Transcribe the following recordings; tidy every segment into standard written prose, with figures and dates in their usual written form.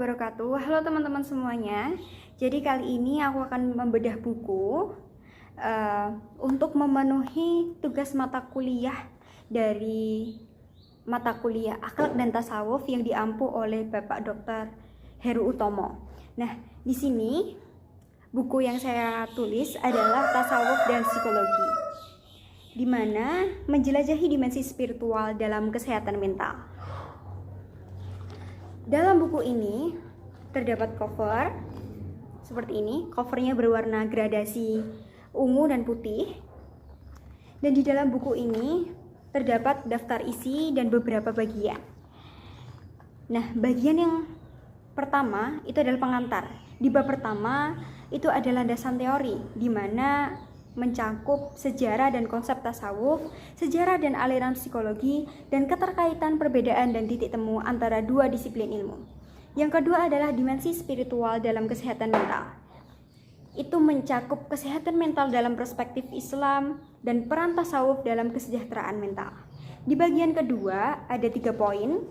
wabarakatuh. Halo teman-teman semuanya. Jadi kali ini aku akan membedah buku untuk memenuhi tugas mata kuliah dari mata kuliah Akhlak dan Tasawuf yang diampu oleh Bapak Dr. Heru Utomo. Nah, di sini buku yang saya tulis adalah Tasawuf dan Psikologi, di mana menjelajahi dimensi spiritual dalam kesehatan mental. Dalam buku ini terdapat cover seperti ini. Covernya berwarna gradasi ungu dan putih. Dan di dalam buku ini terdapat daftar isi dan beberapa bagian. Nah, bagian yang pertama itu adalah pengantar. Di bab pertama itu adalah landasan teori, di mana mencakup sejarah dan konsep tasawuf, sejarah dan aliran psikologi, dan keterkaitan perbedaan dan titik temu antara dua disiplin ilmu. Yang kedua adalah dimensi spiritual dalam kesehatan mental. Itu mencakup kesehatan mental dalam perspektif Islam dan peran tasawuf dalam kesejahteraan mental. Di bagian kedua ada 3 poin,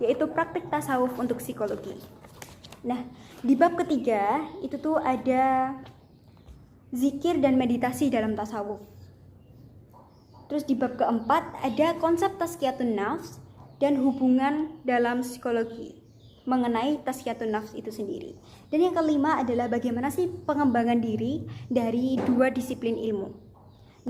yaitu praktik tasawuf untuk psikologi. Nah, di bab ketiga itu tuh ada zikir dan meditasi dalam tasawuf. Terus di bab keempat ada konsep tazkiyatun nafs dan hubungan dalam psikologi mengenai tazkiyatun nafs itu sendiri. Dan yang kelima adalah bagaimana sih pengembangan diri dari dua disiplin ilmu.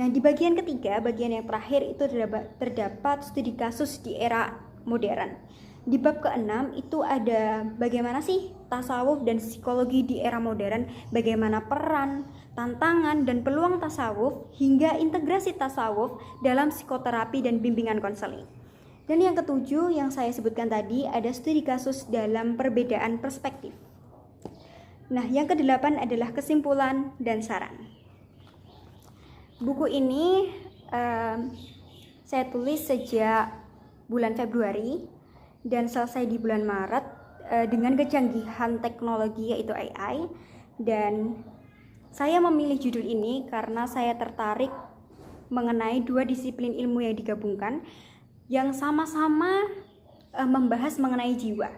Nah, di bagian ketiga, bagian yang terakhir itu terdapat studi kasus di era modern. Di bab ke-6 itu ada bagaimana sih tasawuf dan psikologi di era modern, bagaimana peran, tantangan, dan peluang tasawuf hingga integrasi tasawuf dalam psikoterapi dan bimbingan konseling. Dan yang ketujuh yang saya sebutkan tadi ada studi kasus dalam perbedaan perspektif. Nah, yang kedelapan adalah kesimpulan dan saran. Buku ini saya tulis sejak bulan Februari dan selesai di bulan Maret dengan kecanggihan teknologi yaitu AI. Dan saya memilih judul ini karena saya tertarik mengenai dua disiplin ilmu yang digabungkan yang sama-sama membahas mengenai jiwa.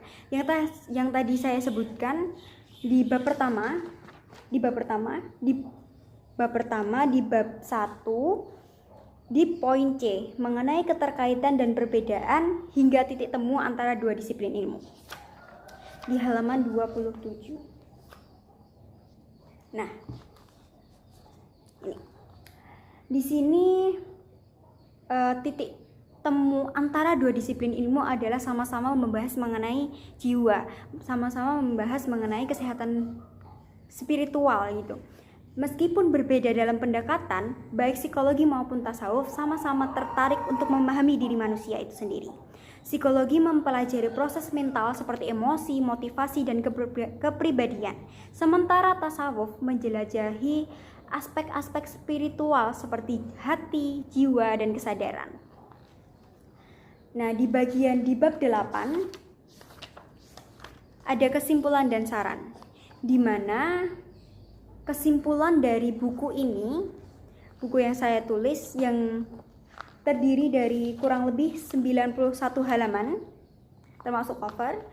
Yang tadi saya sebutkan di bab pertama di bab 1 di poin C mengenai keterkaitan dan perbedaan hingga titik temu antara dua disiplin ilmu. Di halaman 27. Nah, ini. Di sini titik temu antara dua disiplin ilmu adalah sama-sama membahas mengenai jiwa, sama-sama membahas mengenai kesehatan spiritual gitu. Meskipun berbeda dalam pendekatan, baik psikologi maupun tasawuf sama-sama tertarik untuk memahami diri manusia itu sendiri. Psikologi mempelajari proses mental seperti emosi, motivasi, dan kepribadian. Sementara tasawuf menjelajahi aspek-aspek spiritual seperti hati, jiwa, dan kesadaran. Nah, di bab 8 ada kesimpulan dan saran, di mana kesimpulan dari buku ini, buku yang saya tulis yang terdiri dari kurang lebih 91 halaman termasuk cover,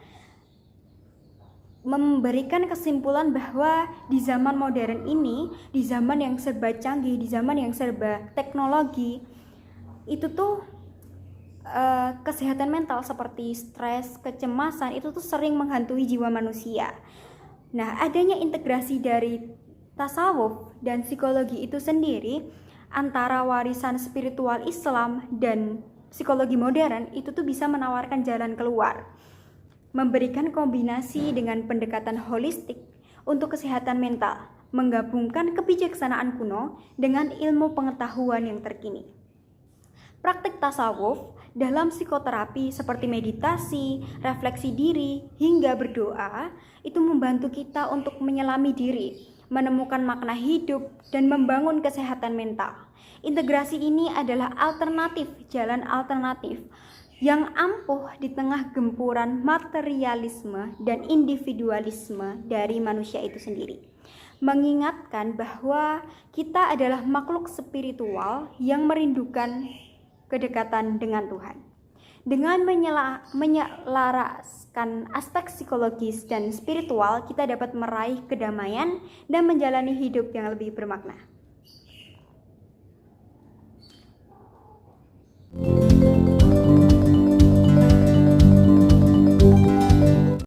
memberikan kesimpulan bahwa di zaman modern ini, di zaman yang serba canggih, di zaman yang serba teknologi, itu tuh kesehatan mental seperti stres, kecemasan itu tuh sering menghantui jiwa manusia. Nah, adanya integrasi dari tasawuf dan psikologi itu sendiri antara warisan spiritual Islam dan psikologi modern itu tuh bisa menawarkan jalan keluar, memberikan kombinasi dengan pendekatan holistik untuk kesehatan mental, menggabungkan kebijaksanaan kuno dengan ilmu pengetahuan yang terkini. Praktik tasawuf dalam psikoterapi seperti meditasi, refleksi diri, hingga berdoa itu membantu kita untuk menyelami diri, menemukan makna hidup, dan membangun kesehatan mental. Integrasi ini adalah jalan alternatif yang ampuh di tengah gempuran materialisme dan individualisme dari manusia itu sendiri. Mengingatkan bahwa kita adalah makhluk spiritual yang merindukan kedekatan dengan Tuhan. Dengan menyelaraskan aspek psikologis dan spiritual, kita dapat meraih kedamaian dan menjalani hidup yang lebih bermakna.